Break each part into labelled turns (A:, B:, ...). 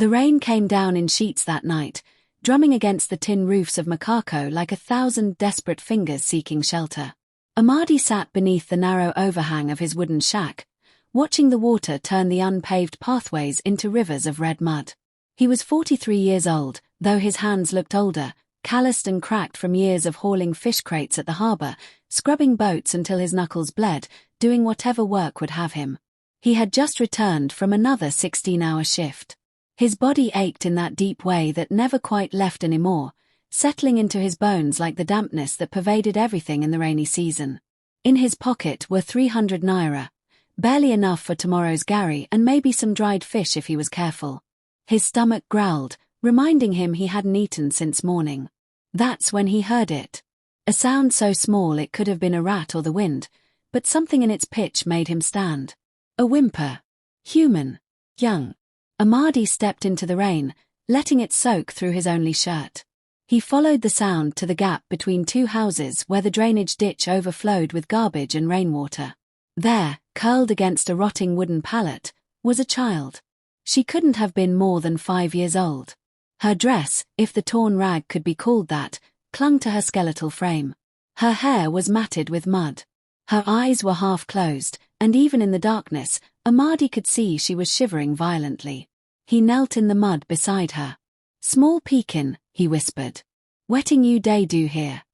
A: The rain came down in sheets that night, drumming against the tin roofs of Makako like 1,000 desperate fingers seeking shelter. Amadi sat beneath the narrow overhang of his wooden shack, watching the water turn the unpaved pathways into rivers of red mud. He was 43 years old, though his hands looked older, calloused and cracked from years of hauling fish crates at the harbor, scrubbing boats until his knuckles bled, doing whatever work would have him. He had just returned from another 16-hour shift. His body ached in that deep way that never quite left anymore, settling into his bones like the dampness that pervaded everything in the rainy season. In his pocket were 300 naira, barely enough for tomorrow's gari and maybe some dried fish if he was careful. His stomach growled, reminding him he hadn't eaten since morning. That's when he heard it. A sound so small it could have been a rat or the wind, but something in its pitch made him stand. A whimper. Human. Young. Amadi stepped into the rain, letting it soak through his only shirt. He followed the sound to the gap between two houses where the drainage ditch overflowed with garbage and rainwater. There, curled against a rotting wooden pallet, was a child. She couldn't have been more than 5 years old. Her dress, if the torn rag could be called that, clung to her skeletal frame. Her hair was matted with mud. Her eyes were half closed, and even in the darkness, Amadi could see she was shivering violently. He knelt in the mud beside her. "Small Pekin," he whispered. "Wetting you day do here."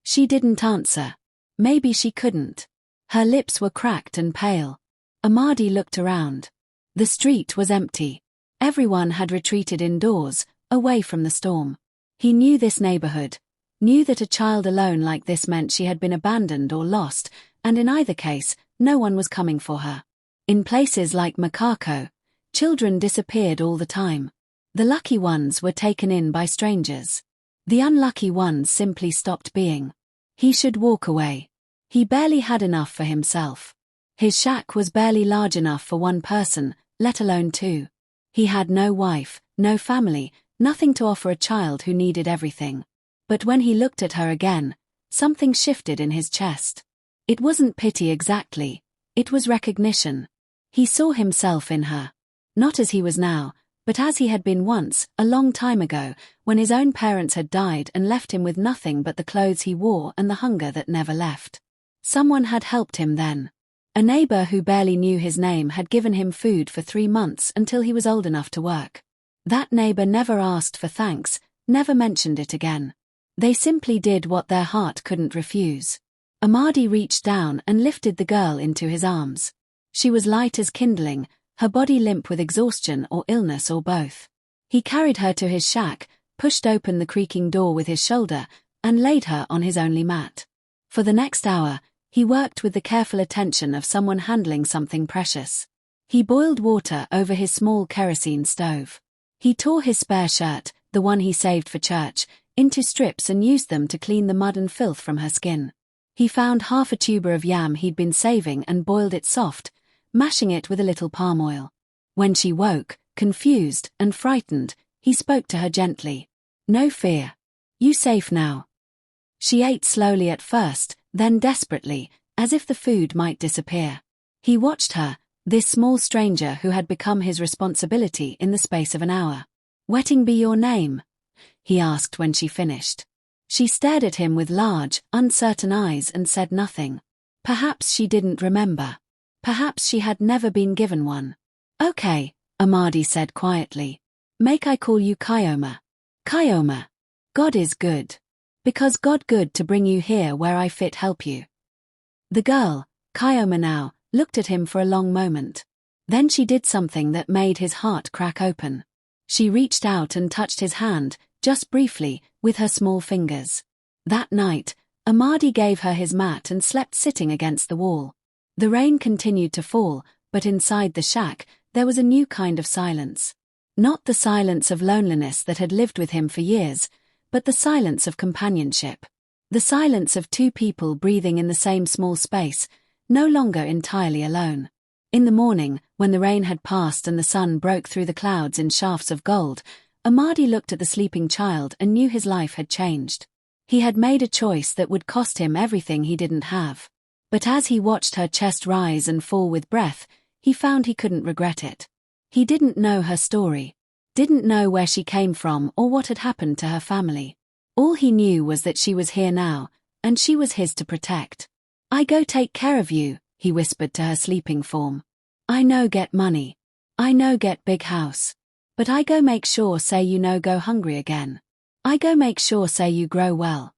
A: She didn't answer. Maybe she couldn't. Her lips were cracked and pale. Amadi looked around. The street was empty. Everyone had retreated indoors, away from the storm. He knew this neighborhood, knew that a child alone like this meant she had been abandoned or lost, and in either case, no one was coming for her. In places like Makako, children disappeared all the time. The lucky ones were taken in by strangers. The unlucky ones simply stopped being. He should walk away. He barely had enough for himself. His shack was barely large enough for one person, let alone two. He had no wife, no family, nothing to offer a child who needed everything. But when he looked at her again, something shifted in his chest. It wasn't pity exactly, it was recognition. He saw himself in her. Not as he was now, but as he had been once, a long time ago, when his own parents had died and left him with nothing but the clothes he wore and the hunger that never left. Someone had helped him then. A neighbor who barely knew his name had given him food for 3 months until he was old enough to work. That neighbor never asked for thanks, never mentioned it again. They simply did what their heart couldn't refuse. Amadi reached down and lifted the girl into his arms. She was light as kindling, her body limp with exhaustion or illness or both. He carried her to his shack, pushed open the creaking door with his shoulder, and laid her on his only mat. For the next hour, he worked with the careful attention of someone handling something precious. He boiled water over his small kerosene stove. He tore his spare shirt, the one he saved for church, into strips and used them to clean the mud and filth from her skin. He found half a tuber of yam he'd been saving and boiled it soft, mashing it with a little palm oil. When she woke, confused and frightened, he spoke to her gently. "No fear. You safe now." She ate slowly at first, then desperately, as if the food might disappear. He watched her, this small stranger who had become his responsibility in the space of an hour. "Wetting be your name?" he asked when she finished. She stared at him with large, uncertain eyes and said nothing. Perhaps she didn't remember. Perhaps she had never been given one. "Okay," Amadi said quietly. "Make I call you Kyoma?" "Kyoma. God is good. Because God good to bring you here where I fit help you." The girl, Kyoma now, looked at him for a long moment. Then she did something that made his heart crack open. She reached out and touched his hand, just briefly, with her small fingers. That night, Amadi gave her his mat and slept sitting against the wall. The rain continued to fall, but inside the shack, there was a new kind of silence. Not the silence of loneliness that had lived with him for years, but the silence of companionship. The silence of two people breathing in the same small space, no longer entirely alone. In the morning, when the rain had passed and the sun broke through the clouds in shafts of gold, Amadi looked at the sleeping child and knew his life had changed. He had made a choice that would cost him everything he didn't have. But as he watched her chest rise and fall with breath, he found he couldn't regret it. He didn't know her story. didn't know where she came from or what had happened to her family. All he knew was that she was here now, and she was his to protect. "I go take care of you," he whispered to her sleeping form. "I no get money. I no get big house. But I go make sure say you no go hungry again. I go make sure say you grow well."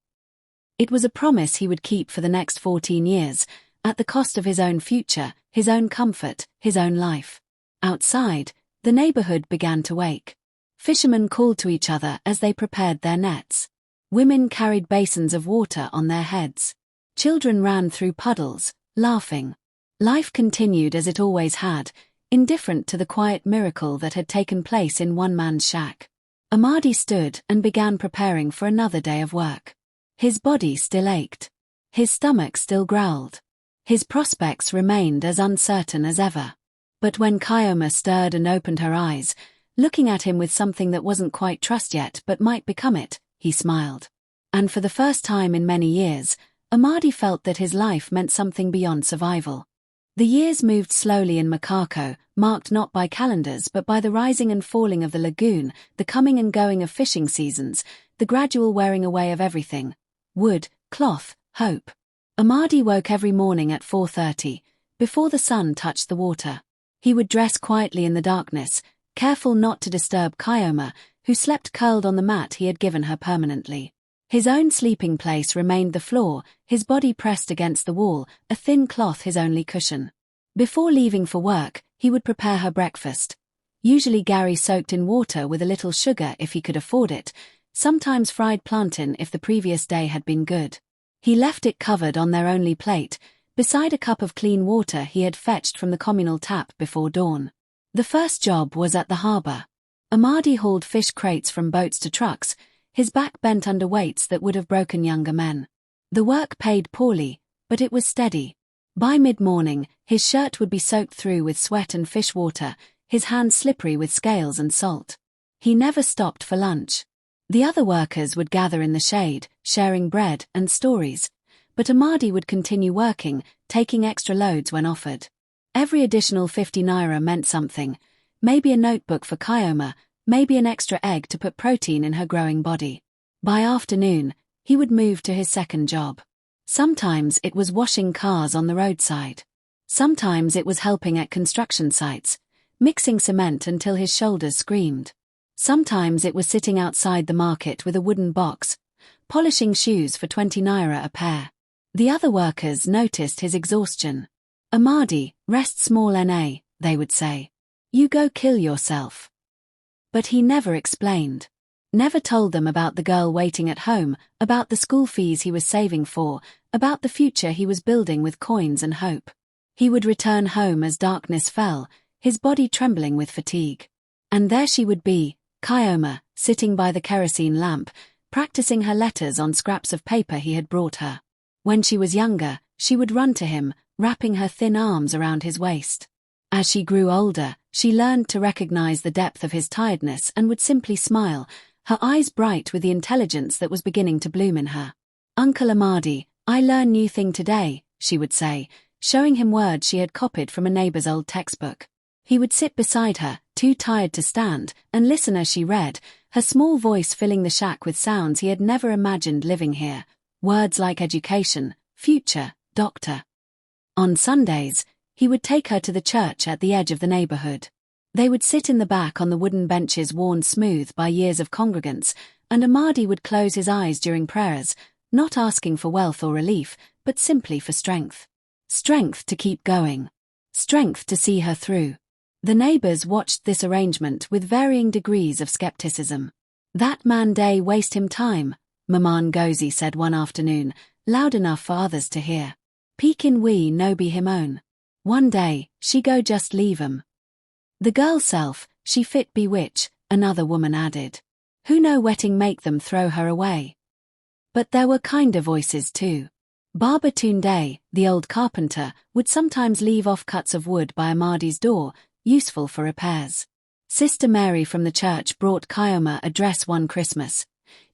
A: It was a promise he would keep for the next 14 years, at the cost of his own future, his own comfort, his own life. Outside, the neighborhood began to wake. Fishermen called to each other as they prepared their nets. Women carried basins of water on their heads. Children ran through puddles, laughing. Life continued as it always had, indifferent to the quiet miracle that had taken place in one man's shack. Amadi stood and began preparing for another day of work. His body still ached. His stomach still growled. His prospects remained as uncertain as ever. But when Kyoma stirred and opened her eyes, looking at him with something that wasn't quite trust yet but might become it, he smiled. And for the first time in many years, Amadi felt that his life meant something beyond survival. The years moved slowly in Makako, marked not by calendars but by the rising and falling of the lagoon, the coming and going of fishing seasons, the gradual wearing away of everything: wood, cloth, hope. Amadi woke every morning at 4:30, before the sun touched the water. He would dress quietly in the darkness, careful not to disturb Kyoma, who slept curled on the mat he had given her permanently. His own sleeping place remained the floor, his body pressed against the wall, a thin cloth his only cushion. Before leaving for work, he would prepare her breakfast. Usually gari soaked in water with a little sugar if he could afford it, sometimes fried plantain if the previous day had been good. He left it covered on their only plate, beside a cup of clean water he had fetched from the communal tap before dawn. The first job was at the harbor. Amadi hauled fish crates from boats to trucks, his back bent under weights that would have broken younger men. The work paid poorly, but it was steady. By mid-morning, his shirt would be soaked through with sweat and fish water, his hands slippery with scales and salt. He never stopped for lunch. The other workers would gather in the shade, sharing bread and stories, but Amadi would continue working, taking extra loads when offered. Every additional 50 naira meant something, maybe a notebook for Kyoma, maybe an extra egg to put protein in her growing body. By afternoon, he would move to his second job. Sometimes it was washing cars on the roadside. Sometimes it was helping at construction sites, mixing cement until his shoulders screamed. Sometimes it was sitting outside the market with a wooden box, polishing shoes for 20 naira a pair. The other workers noticed his exhaustion. "Amadi, rest small na," they would say. "You go kill yourself." But he never explained. Never told them about the girl waiting at home, about the school fees he was saving for, about the future he was building with coins and hope. He would return home as darkness fell, his body trembling with fatigue. And there she would be, Kyoma, sitting by the kerosene lamp, practicing her letters on scraps of paper he had brought her. When she was younger, she would run to him, wrapping her thin arms around his waist. As she grew older, she learned to recognize the depth of his tiredness and would simply smile, her eyes bright with the intelligence that was beginning to bloom in her. "Uncle Amadi, I learn new thing today," she would say, showing him words she had copied from a neighbor's old textbook. He would sit beside her, too tired to stand, and listen as she read, her small voice filling the shack with sounds he had never imagined living here, words like education, future, doctor. On Sundays, he would take her to the church at the edge of the neighborhood. They would sit in the back on the wooden benches worn smooth by years of congregants, and Amadi would close his eyes during prayers, not asking for wealth or relief, but simply for strength. Strength to keep going. Strength to see her through. The neighbors watched this arrangement with varying degrees of skepticism. "That man day waste him time," Maman Ngozi said one afternoon, loud enough for others to hear. "Pekin we no be him own. One day, she go just leave him." "The girl self, she fit bewitch," another woman added. "Who know wetting make them throw her away?" But there were kinder voices too. Baba Tunde, the old carpenter, would sometimes leave offcuts of wood by Amadi's door, useful for repairs. Sister Mary from the church brought Kyoma a dress one Christmas.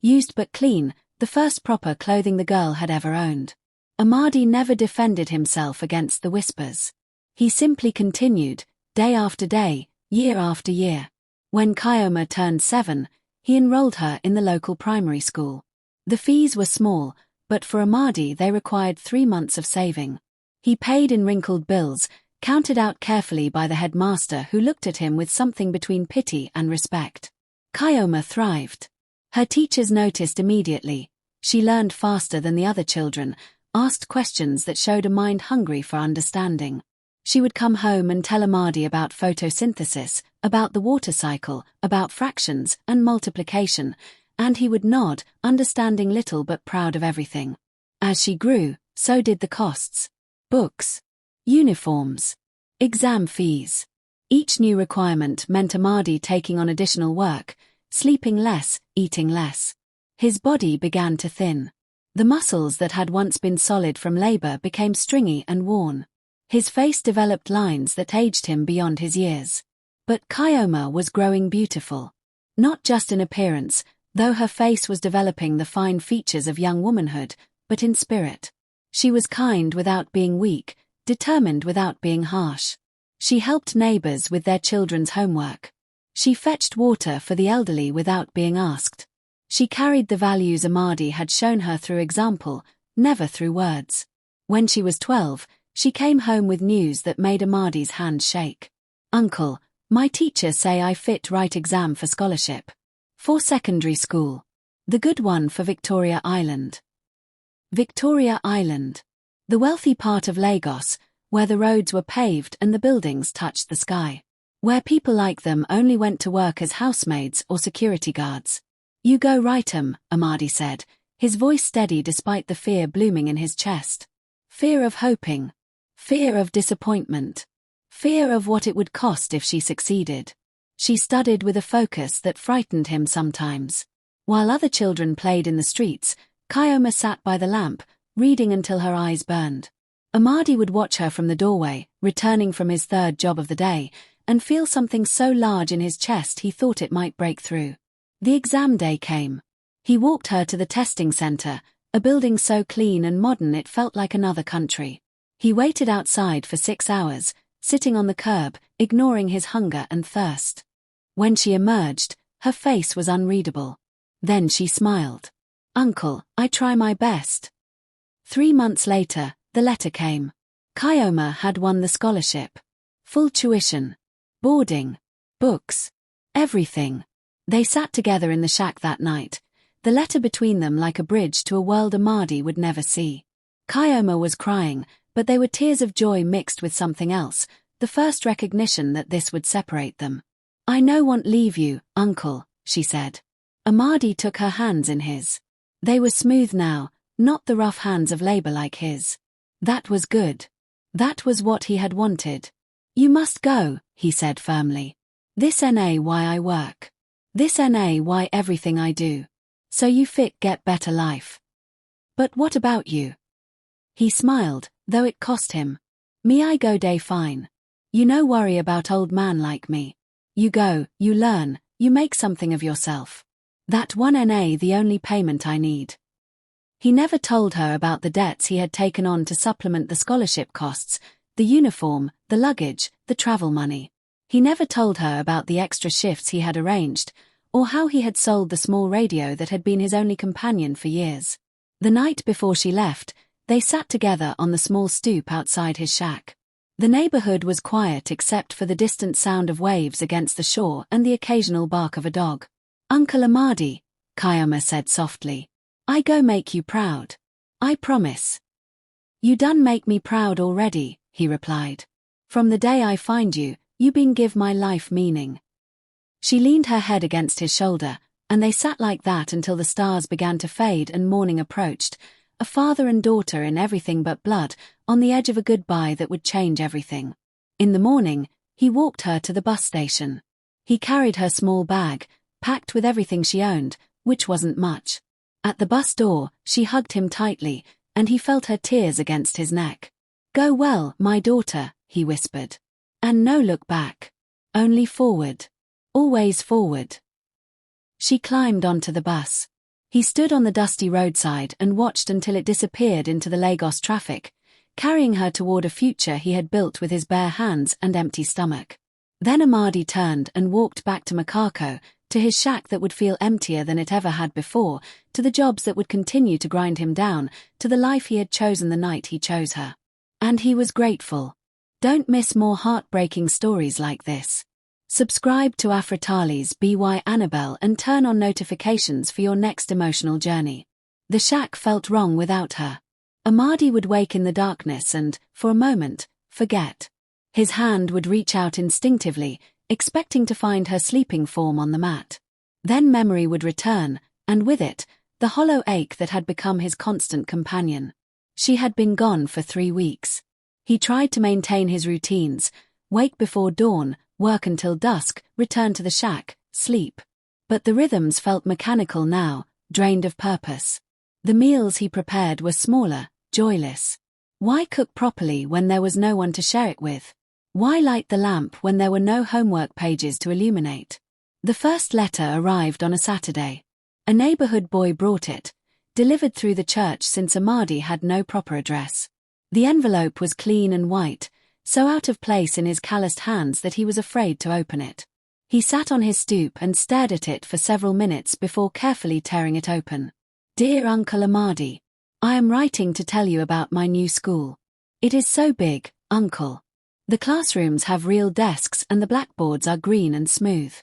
A: Used but clean, the first proper clothing the girl had ever owned. Amadi never defended himself against the whispers. He simply continued, day after day, year after year. When Kyoma turned 7, he enrolled her in the local primary school. The fees were small, but for Amadi they required 3 months of saving. He paid in wrinkled bills, counted out carefully by the headmaster who looked at him with something between pity and respect. Kyoma thrived. Her teachers noticed immediately. She learned faster than the other children, asked questions that showed a mind hungry for understanding. She would come home and tell Amadi about photosynthesis, about the water cycle, about fractions and multiplication, and he would nod, understanding little but proud of everything. As she grew, so did the costs. Books, uniforms, exam fees. Each new requirement meant Amadi taking on additional work, sleeping less, eating less. His body began to thin. The muscles that had once been solid from labor became stringy and worn. His face developed lines that aged him beyond his years. But Kyoma was growing beautiful. Not just in appearance, though her face was developing the fine features of young womanhood, but in spirit. She was kind without being weak, determined without being harsh. She helped neighbors with their children's homework. She fetched water for the elderly without being asked. She carried the values Amadi had shown her through example, never through words. When she was 12, she came home with news that made Amadi's hand shake. "Uncle, my teachers say I fit right exam for scholarship. For secondary school. The good one for Victoria Island." Victoria Island. The wealthy part of Lagos, where the roads were paved and the buildings touched the sky. Where people like them only went to work as housemaids or security guards. "You go right, Amadi said, his voice steady despite the fear blooming in his chest. Fear of hoping. Fear of disappointment. Fear of what it would cost if she succeeded. She studied with a focus that frightened him sometimes. While other children played in the streets, Kyoma sat by the lamp, reading until her eyes burned. Amadi would watch her from the doorway, returning from his third job of the day, and feel something so large in his chest he thought it might break through. The exam day came. He walked her to the testing center, a building so clean and modern it felt like another country. He waited outside for 6 hours, sitting on the curb, ignoring his hunger and thirst. When she emerged, her face was unreadable. Then she smiled. "Uncle, I try my best." 3 months later, the letter came. Kyoma had won the scholarship. Full tuition. Boarding. Books. Everything. They sat together in the shack that night, the letter between them like a bridge to a world Amadi would never see. Kyoma was crying, but they were tears of joy mixed with something else, the first recognition that this would separate them. "I no won't leave you, uncle," she said. Amadi took her hands in his. They were smooth now, not the rough hands of labor like his. That was good. That was what he had wanted. "You must go," he said firmly. "This na why I work. This na why everything I do. So you fit get better life." "But what about you?" He smiled, though it cost him. "Me I go day fine. You no worry about old man like me. You go, you learn, you make something of yourself. That one na the only payment I need." He never told her about the debts he had taken on to supplement the scholarship costs, the uniform, the luggage, the travel money. He never told her about the extra shifts he had arranged, or how he had sold the small radio that had been his only companion for years. The night before she left, they sat together on the small stoop outside his shack. The neighborhood was quiet except for the distant sound of waves against the shore and the occasional bark of a dog. "Uncle Amadi," Kyoma said softly, "I go make you proud. I promise." "You done make me proud already," he replied. "From the day I find you, you been give my life meaning." She leaned her head against his shoulder, and they sat like that until the stars began to fade and morning approached, a father and daughter in everything but blood, on the edge of a goodbye that would change everything. In the morning, he walked her to the bus station. He carried her small bag, packed with everything she owned, which wasn't much. At the bus door, she hugged him tightly, and he felt her tears against his neck. "Go well, my daughter," he whispered. "And no look back. Only forward. Always forward." She climbed onto the bus. He stood on the dusty roadside and watched until it disappeared into the Lagos traffic, carrying her toward a future he had built with his bare hands and empty stomach. Then Amadi turned and walked back to Makako, to his shack that would feel emptier than it ever had before, to the jobs that would continue to grind him down, to the life he had chosen the night he chose her. And he was grateful. Don't miss more heartbreaking stories like this. Subscribe to AfriTales By Annabelle and turn on notifications for your next emotional journey. The shack felt wrong without her. Amadi would wake in the darkness and, for a moment, forget. His hand would reach out instinctively, expecting to find her sleeping form on the mat. Then memory would return, and with it, the hollow ache that had become his constant companion. She had been gone for 3 weeks. He tried to maintain his routines, wake before dawn, work until dusk, return to the shack, sleep. But the rhythms felt mechanical now, drained of purpose. The meals he prepared were smaller, joyless. Why cook properly when there was no one to share it with? Why light the lamp when there were no homework pages to illuminate? The first letter arrived on a Saturday. A neighborhood boy brought it, delivered through the church since Amadi had no proper address. The envelope was clean and white, so out of place in his calloused hands that he was afraid to open it. He sat on his stoop and stared at it for several minutes before carefully tearing it open. Dear Uncle Amadi, I am writing to tell you about my new school. It is so big, Uncle. The classrooms have real desks and the blackboards are green and smooth.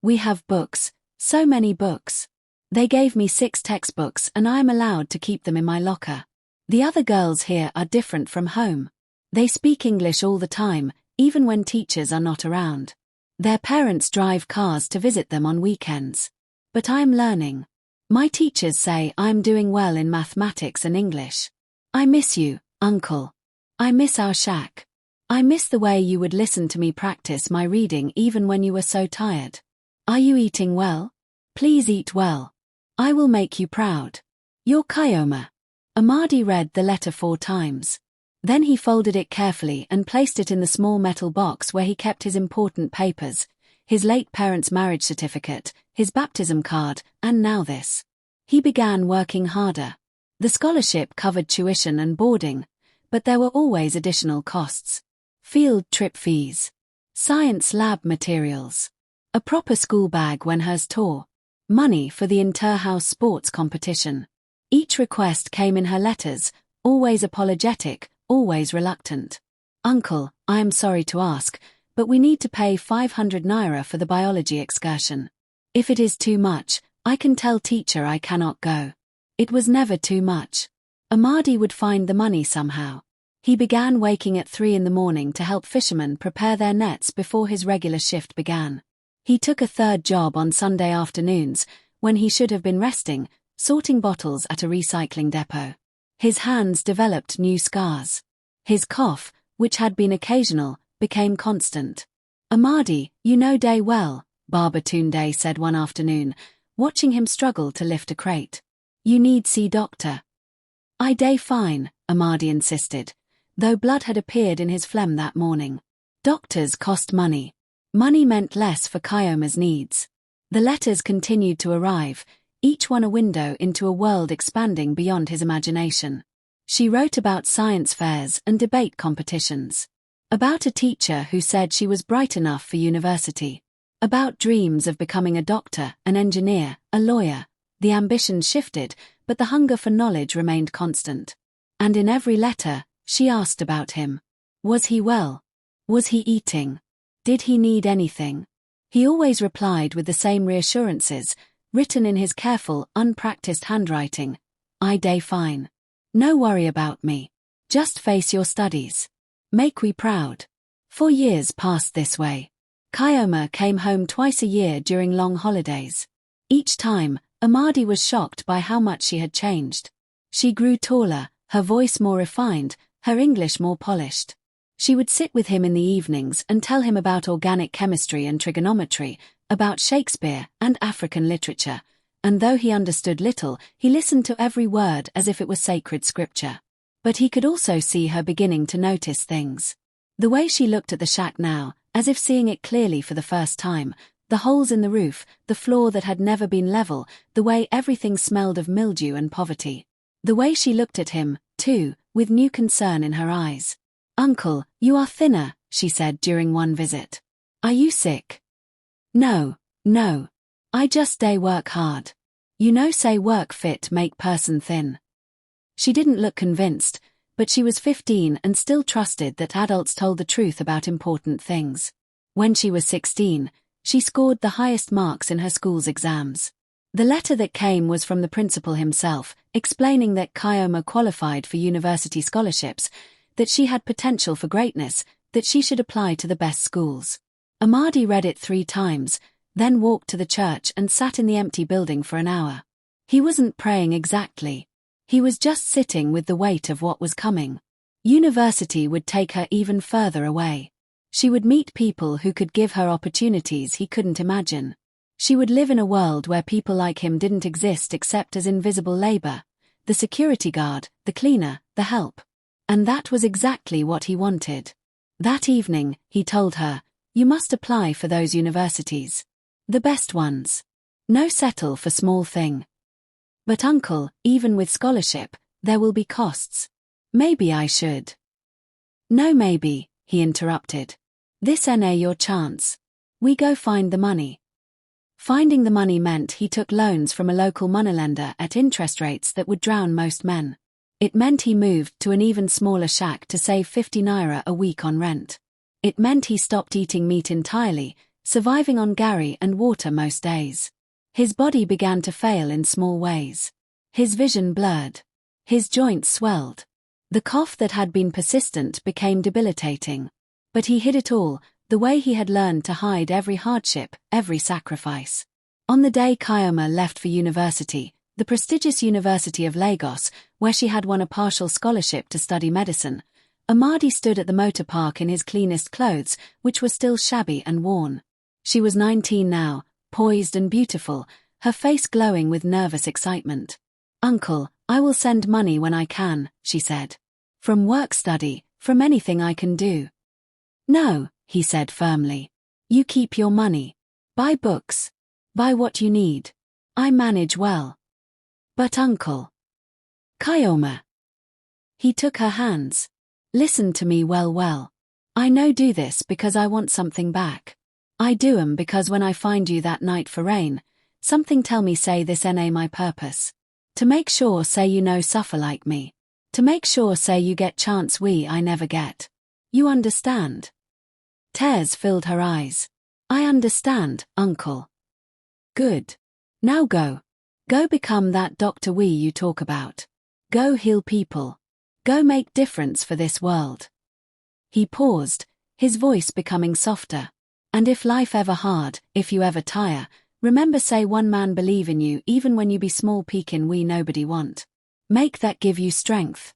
A: We have books, so many books. They gave me 6 textbooks and I am allowed to keep them in my locker. The other girls here are different from home. They speak English all the time, even when teachers are not around. Their parents drive cars to visit them on weekends. But I am learning. My teachers say I am doing well in mathematics and English. I miss you, Uncle. I miss our shack. I miss the way you would listen to me practice my reading even when you were so tired. Are you eating well? Please eat well. I will make you proud. Your Kayoma. Amadi read the letter 4 times. Then he folded it carefully and placed it in the small metal box where he kept his important papers, his late parents' marriage certificate, his baptism card, and now this. He began working harder. The scholarship covered tuition and boarding, but there were always additional costs. Field trip fees. Science lab materials. A proper school bag when hers tore. Money for the inter-house sports competition. Each request came in her letters, always apologetic, always reluctant. Uncle, I am sorry to ask, but we need to pay 500 naira for the biology excursion. If it is too much, I can tell teacher I cannot go. It was never too much. Amadi would find the money somehow. He began waking at 3 in the morning to help fishermen prepare their nets before his regular shift began. He took a 3rd job on Sunday afternoons, when he should have been resting, sorting bottles at a recycling depot. His hands developed new scars. His cough, which had been occasional, became constant. Amadi, you know day well, Baba Tunde said one afternoon, watching him struggle to lift a crate. You need see doctor. I day fine, Amadi insisted, though blood had appeared in his phlegm that morning. Doctors cost money. Money meant less for Kayoma's needs. The letters continued to arrive, each one a window into a world expanding beyond his imagination. She wrote about science fairs and debate competitions. About a teacher who said she was bright enough for university. About dreams of becoming a doctor, an engineer, a lawyer. The ambitions shifted, but the hunger for knowledge remained constant. And in every letter, she asked about him. Was he well? Was he eating? Did he need anything? He always replied with the same reassurances, written in his careful, unpracticed handwriting. I day fine. No worry about me. Just face your studies. Make we proud. 4 years passed this way. Kayoma came home twice a year during long holidays. Each time, Amadi was shocked by how much she had changed. She grew taller, her voice more refined, her English more polished. She would sit with him in the evenings and tell him about organic chemistry and trigonometry, about Shakespeare and African literature, and though he understood little, he listened to every word as if it were sacred scripture. But he could also see her beginning to notice things. The way she looked at the shack now, as if seeing it clearly for the first time, the holes in the roof, the floor that had never been level, the way everything smelled of mildew and poverty. The way she looked at him, too, with new concern in her eyes. Uncle, you are thinner, she said during one visit. Are you sick? No, no. I just day work hard. You know say work fit make person thin. She didn't look convinced, but she was 15 and still trusted that adults told the truth about important things. When she was 16, she scored the highest marks in her school's exams. The letter that came was from the principal himself, explaining that Kioma qualified for university scholarships, that she had potential for greatness, that she should apply to the best schools. Amadi read it 3 times, then walked to the church and sat in the empty building for an hour. He wasn't praying exactly. He was just sitting with the weight of what was coming. University would take her even further away. She would meet people who could give her opportunities he couldn't imagine. She would live in a world where people like him didn't exist except as invisible labor, the security guard, the cleaner, the help. And that was exactly what he wanted. That evening, he told her, "You must apply for those universities. The best ones. No settle for small thing." "But uncle, even with scholarship, there will be costs. Maybe I should." "No maybe," he interrupted. "This ain't your chance. We go find the money." Finding the money meant he took loans from a local moneylender at interest rates that would drown most men. It meant he moved to an even smaller shack to save 50 naira a week on rent. It meant he stopped eating meat entirely, surviving on gari and water most days. His body began to fail in small ways. His vision blurred. His joints swelled. The cough that had been persistent became debilitating. But he hid it all, the way he had learned to hide every hardship, every sacrifice. On the day Kioma left for university, the prestigious University of Lagos, where she had won a partial scholarship to study medicine, Amadi stood at the motor park in his cleanest clothes, which were still shabby and worn. She was 19 now, poised and beautiful, her face glowing with nervous excitement. "Uncle, I will send money when I can," she said. "From work study, from anything I can do." "No," he said firmly. "You keep your money. Buy books. Buy what you need. I manage well." "But uncle." "Kioma." He took her hands. "Listen to me well. I no do this because I want something back. I do 'em because when I find you that night for rain, something tell me say this ain't my purpose. To make sure say you no suffer like me. To make sure say you get chance I never get. You understand?" Tears filled her eyes. "I understand, uncle." "Good. Now go. Go become that doctor you talk about. Go heal people. Go make difference for this world." He paused, his voice becoming softer. "And if life ever hard, if you ever tire, remember say one man believe in you even when you be small peak in nobody want. Make that give you strength."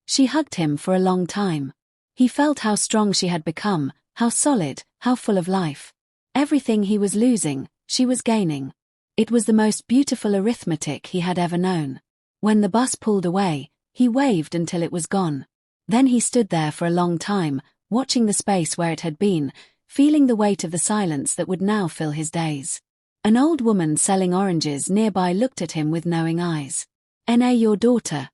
A: She hugged him for a long time. He felt how strong she had become, how solid, how full of life. Everything he was losing, she was gaining. It was the most beautiful arithmetic he had ever known. When the bus pulled away, he waved until it was gone. Then he stood there for a long time, watching the space where it had been, feeling the weight of the silence that would now fill his days. An old woman selling oranges nearby looked at him with knowing eyes. "Na your daughter?"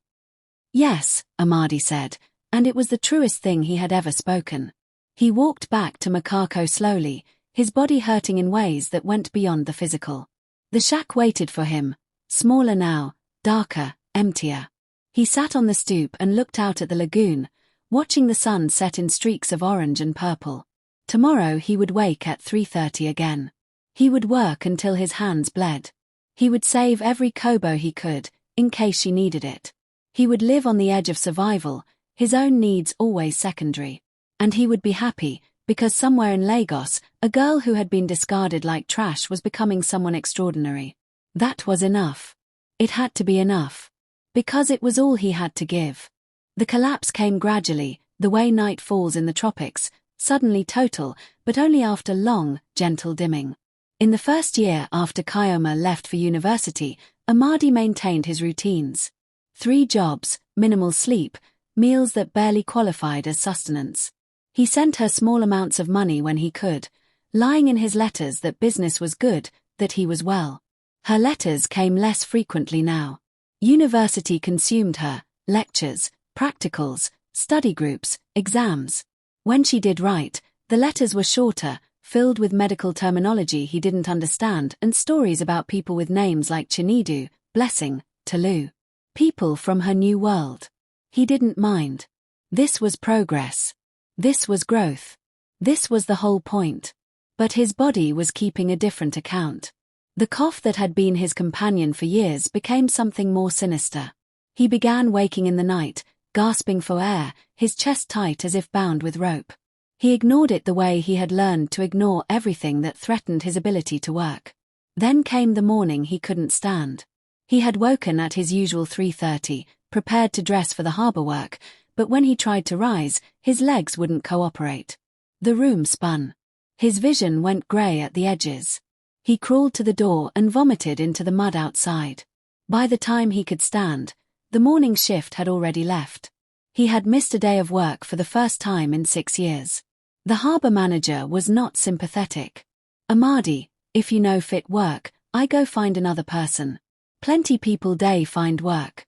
A: "Yes," Amadi said, and it was the truest thing he had ever spoken. He walked back to Makako slowly, his body hurting in ways that went beyond the physical. The shack waited for him, smaller now, darker, emptier. He sat on the stoop and looked out at the lagoon, watching the sun set in streaks of orange and purple. Tomorrow he would wake at 3:30 again. He would work until his hands bled. He would save every kobo he could, in case she needed it. He would live on the edge of survival, his own needs always secondary. And he would be happy, because somewhere in Lagos, a girl who had been discarded like trash was becoming someone extraordinary. That was enough. It had to be enough. Because it was all he had to give. The collapse came gradually, the way night falls in the tropics, suddenly total, but only after long, gentle dimming. In the first year after Kioma left for university, Amadi maintained his routines. 3 jobs, minimal sleep, meals that barely qualified as sustenance. He sent her small amounts of money when he could, lying in his letters that business was good, that he was well. Her letters came less frequently now. University consumed her, lectures, practicals, study groups, exams. When she did write, the letters were shorter, filled with medical terminology he didn't understand and stories about people with names like Chinedu, Blessing, Talu. People from her new world. He didn't mind. This was progress. This was growth. This was the whole point. But his body was keeping a different account. The cough that had been his companion for years became something more sinister. He began waking in the night, gasping for air, his chest tight as if bound with rope. He ignored it the way he had learned to ignore everything that threatened his ability to work. Then came the morning he couldn't stand. He had woken at his usual 3:30, prepared to dress for the harbour work, but when he tried to rise, his legs wouldn't cooperate. The room spun. His vision went grey at the edges. He crawled to the door and vomited into the mud outside. By the time he could stand, the morning shift had already left. He had missed a day of work for the first time in 6 years. The harbour manager was not sympathetic. "Amadi, if you no fit work, I go find another person. Plenty people day find work."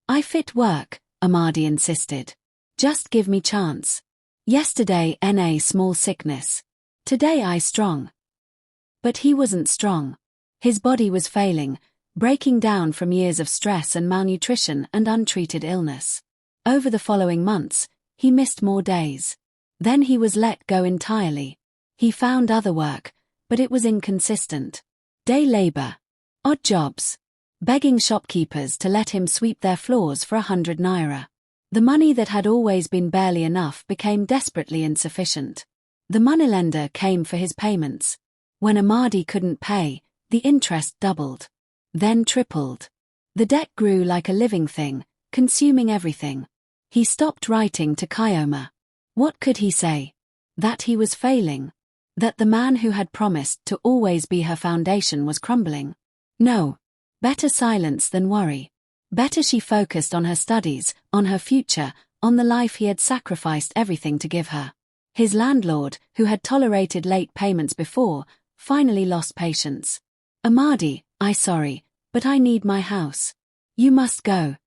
A: "I fit work," Amadi insisted. "Just give me chance. Yesterday na small sickness. Today I strong." But he wasn't strong. His body was failing, breaking down from years of stress and malnutrition and untreated illness. Over the following months, he missed more days. Then he was let go entirely. He found other work, but it was inconsistent. Day labor. Odd jobs. Begging shopkeepers to let him sweep their floors for 100 naira. The money that had always been barely enough became desperately insufficient. The moneylender came for his payments. When Amadi couldn't pay, the interest doubled. Then tripled. The debt grew like a living thing, consuming everything. He stopped writing to Kioma. What could he say? That he was failing? That the man who had promised to always be her foundation was crumbling? No. Better silence than worry. Better she focused on her studies, on her future, on the life he had sacrificed everything to give her. His landlord, who had tolerated late payments before, finally lost patience. "Amadi, I sorry, but I need my house. You must go."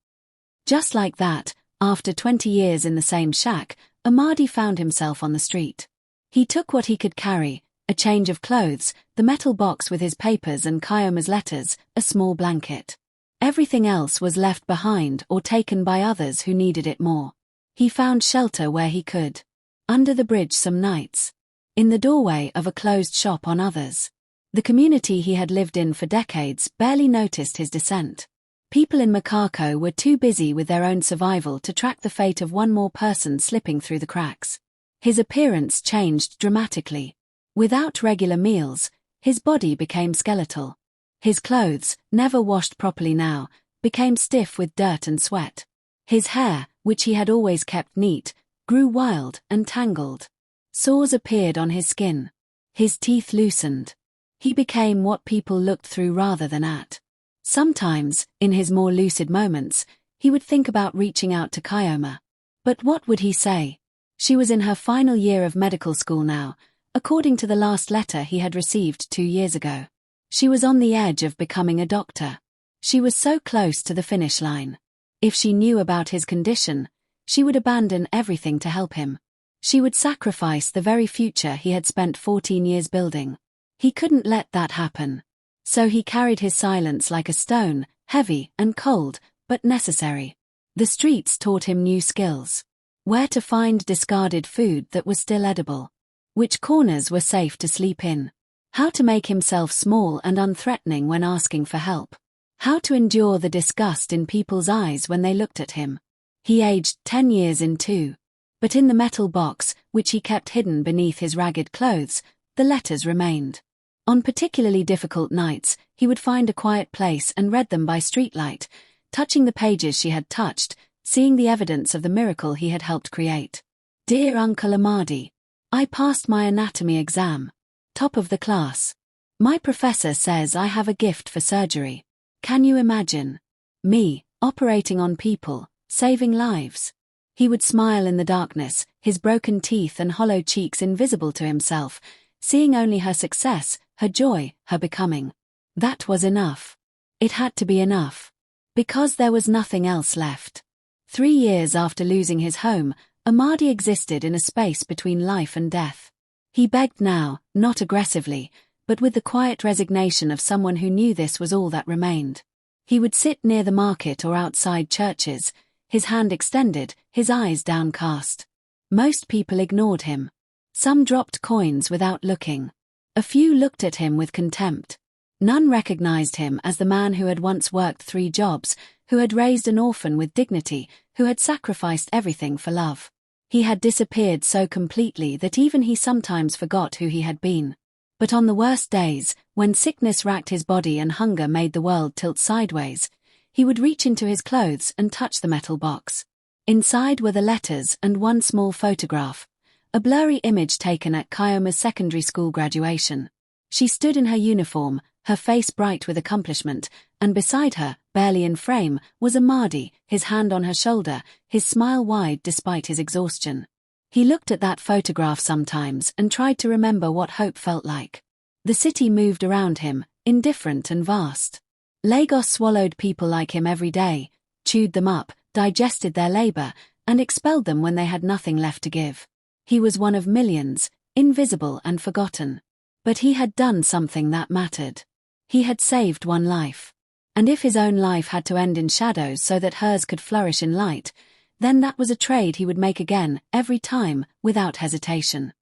A: Just like that, after 20 years in the same shack, Amadi found himself on the street. He took what he could carry, a change of clothes, the metal box with his papers and Kioma's letters, a small blanket. Everything else was left behind or taken by others who needed it more. He found shelter where he could. Under the bridge some nights. In the doorway of a closed shop on others. The community he had lived in for decades barely noticed his descent. People in Makako were too busy with their own survival to track the fate of one more person slipping through the cracks. His appearance changed dramatically. Without regular meals, his body became skeletal. His clothes, never washed properly now, became stiff with dirt and sweat. His hair, which he had always kept neat, grew wild and tangled. Sores appeared on his skin. His teeth loosened. He became what people looked through rather than at. Sometimes, in his more lucid moments, he would think about reaching out to Kioma. But what would he say? She was in her final year of medical school now, according to the last letter he had received 2 years ago. She was on the edge of becoming a doctor. She was so close to the finish line. If she knew about his condition, she would abandon everything to help him. She would sacrifice the very future he had spent 14 years building. He couldn't let that happen. So he carried his silence like a stone, heavy and cold, but necessary. The streets taught him new skills. Where to find discarded food that was still edible. Which corners were safe to sleep in. How to make himself small and unthreatening when asking for help. How to endure the disgust in people's eyes when they looked at him. He aged 10 years in 2. But in the metal box, which he kept hidden beneath his ragged clothes, the letters remained. On particularly difficult nights, he would find a quiet place and read them by streetlight, touching the pages she had touched, seeing the evidence of the miracle he had helped create. "Dear Uncle Amadi, I passed my anatomy exam. Top of the class. My professor says I have a gift for surgery. Can you imagine? Me, operating on people, saving lives." He would smile in the darkness, his broken teeth and hollow cheeks invisible to himself, seeing only her success, her joy, her becoming. That was enough. It had to be enough. Because there was nothing else left. 3 years after losing his home, Amadi existed in a space between life and death. He begged now, not aggressively, but with the quiet resignation of someone who knew this was all that remained. He would sit near the market or outside churches, his hand extended, his eyes downcast. Most people ignored him. Some dropped coins without looking. A few looked at him with contempt. None recognized him as the man who had once worked 3 jobs, who had raised an orphan with dignity, who had sacrificed everything for love. He had disappeared so completely that even he sometimes forgot who he had been. But on the worst days, when sickness racked his body and hunger made the world tilt sideways, he would reach into his clothes and touch the metal box. Inside were the letters and one small photograph, a blurry image taken at Kyoma's secondary school graduation. She stood in her uniform, her face bright with accomplishment, and beside her, barely in frame, was Amadi, his hand on her shoulder, his smile wide despite his exhaustion. He looked at that photograph sometimes and tried to remember what hope felt like. The city moved around him, indifferent and vast. Lagos swallowed people like him every day, chewed them up, digested their labor, and expelled them when they had nothing left to give. He was one of millions, invisible and forgotten. But he had done something that mattered. He had saved one life. And if his own life had to end in shadows so that hers could flourish in light, then that was a trade he would make again, every time, without hesitation.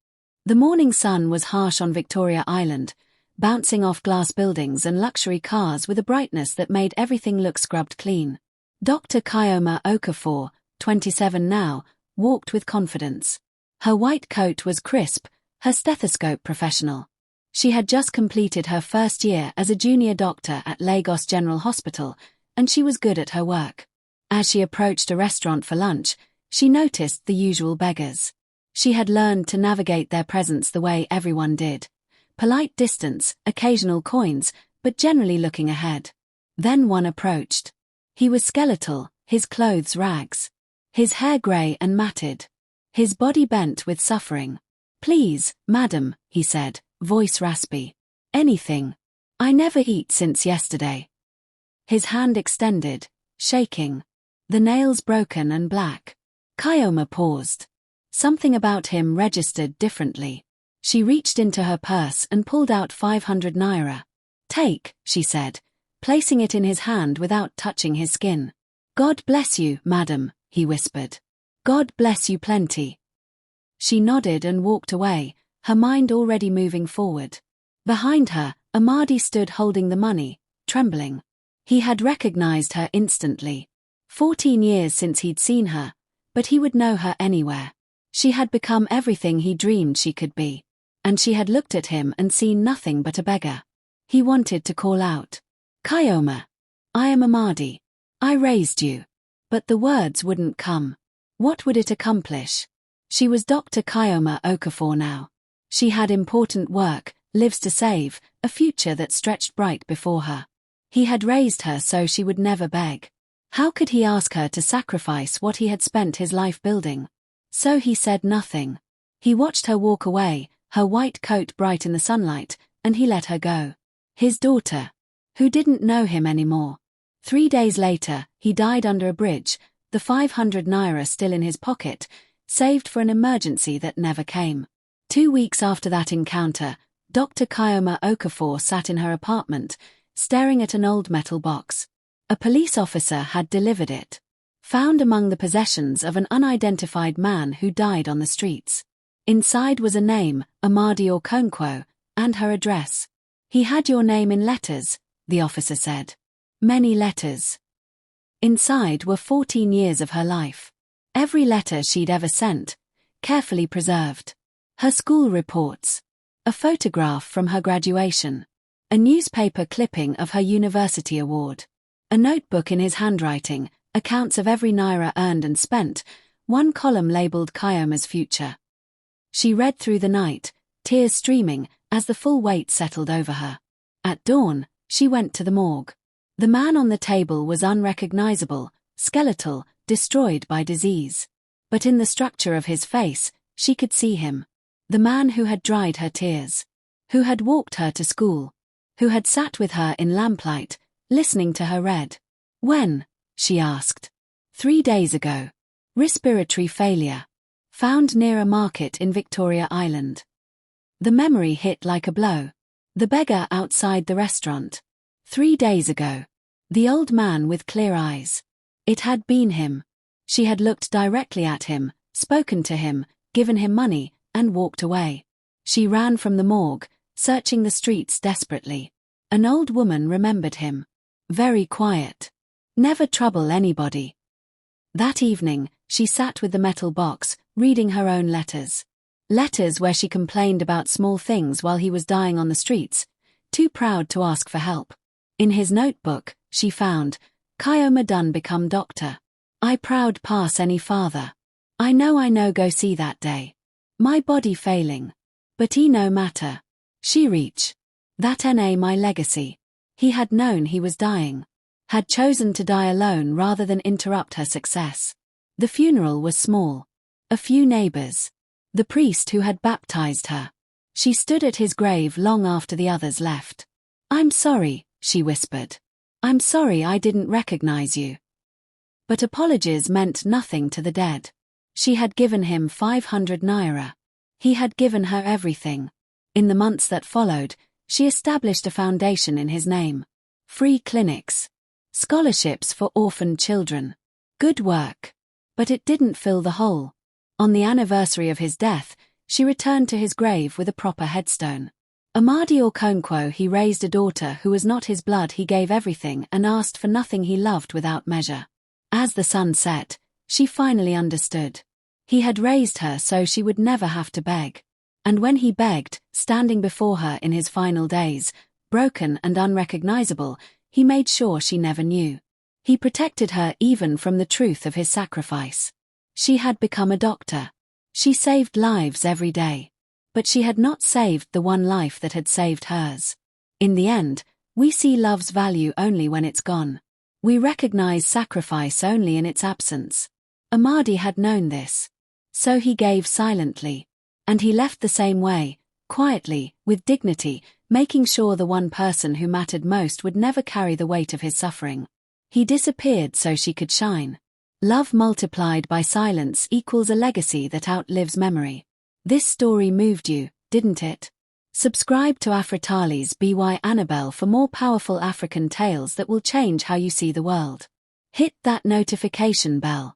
A: The morning sun was harsh on Victoria Island, bouncing off glass buildings and luxury cars with a brightness that made everything look scrubbed clean. Dr. Kyoma Okafor, 27 now, walked with confidence. Her white coat was crisp, her stethoscope professional. She had just completed her first year as a junior doctor at Lagos General Hospital, and she was good at her work. As she approached a restaurant for lunch, she noticed the usual beggars. She had learned to navigate their presence the way everyone did. Polite distance, occasional coins, but generally looking ahead. Then one approached. He was skeletal, his clothes rags. His hair grey and matted. His body bent with suffering. "Please, madam," he said, voice raspy. "Anything. I never eat since yesterday." His hand extended, shaking. The nails broken and black. Kyoma paused. Something about him registered differently. She reached into her purse and pulled out 500 naira. "Take," she said, placing it in his hand without touching his skin. "God bless you, madam," he whispered. "God bless you plenty." She nodded and walked away, her mind already moving forward. Behind her, Amadi stood holding the money, trembling. He had recognized her instantly. 14 years since he'd seen her, but he would know her anywhere. She had become everything he dreamed she could be. And she had looked at him and seen nothing but a beggar. He wanted to call out, "Kyoma! I am Amadi. I raised you." But the words wouldn't come. What would it accomplish? She was Dr. Kyoma Okafor now. She had important work, lives to save, a future that stretched bright before her. He had raised her so she would never beg. How could he ask her to sacrifice what he had spent his life building? So he said nothing. He watched her walk away, her white coat bright in the sunlight, and he let her go. His daughter, who didn't know him anymore. 3 days later, he died under a bridge, the 500 naira still in his pocket, saved for an emergency that never came. 2 weeks after that encounter, Dr. Kyoma Okafor sat in her apartment, staring at an old metal box. A police officer had delivered it. Found among the possessions of an unidentified man who died on the streets. Inside was a name, Amadi Okonkwo, and her address. "He had your name in letters," the officer said. "Many letters." Inside were 14 years of her life. Every letter she'd ever sent, carefully preserved. Her school reports. A photograph from her graduation. A newspaper clipping of her university award. A notebook in his handwriting, accounts of every naira earned and spent, one column labeled Kyoma's future. She read through the night, tears streaming, as the full weight settled over her. At dawn, she went to the morgue. The man on the table was unrecognizable, skeletal, destroyed by disease. But in the structure of his face, she could see him. The man who had dried her tears. Who had walked her to school. Who had sat with her in lamplight, listening to her read. "When?" she asked. 3 days ago. Respiratory failure. Found near a market in Victoria Island. The memory hit like a blow. The beggar outside the restaurant. 3 days ago. The old man with clear eyes. It had been him. She had looked directly at him, spoken to him, given him money, and walked away. She ran from the morgue, searching the streets desperately. An old woman remembered him. Very quiet. Never trouble anybody. That evening, she sat with the metal box, reading her own letters. Letters where she complained about small things while he was dying on the streets, too proud to ask for help. In his notebook, she found, Kyoma done become doctor. I proud pass any farther. I know go see that day. My body failing. But no matter. She reach. That my legacy. He had known he was dying. Had chosen to die alone rather than interrupt her success. The funeral was small. A few neighbors. The priest who had baptized her. She stood at his grave long after the others left. I'm sorry, she whispered. I'm sorry I didn't recognize you. But apologies meant nothing to the dead. She had given him 500 naira. He had given her everything. In the months that followed, she established a foundation in his name. Free clinics. Scholarships for orphaned children. Good work. But it didn't fill the hole. On the anniversary of his death, she returned to his grave with a proper headstone. Amadi Okonkwo, he raised a daughter who was not his blood. He gave everything and asked for nothing. He loved without measure. As the sun set, she finally understood. He had raised her so she would never have to beg. And when he begged, standing before her in his final days, broken and unrecognizable, he made sure she never knew. He protected her even from the truth of his sacrifice. She had become a doctor. She saved lives every day. But she had not saved the one life that had saved hers. In the end, we see love's value only when it's gone. We recognize sacrifice only in its absence. Amadi had known this. So he gave silently. And he left the same way, quietly, with dignity, making sure the one person who mattered most would never carry the weight of his suffering. He disappeared so she could shine. Love multiplied by silence equals a legacy that outlives memory. This story moved you, didn't it? Subscribe to AfriTales By Annabelle for more powerful African tales that will change how you see the world. Hit that notification bell.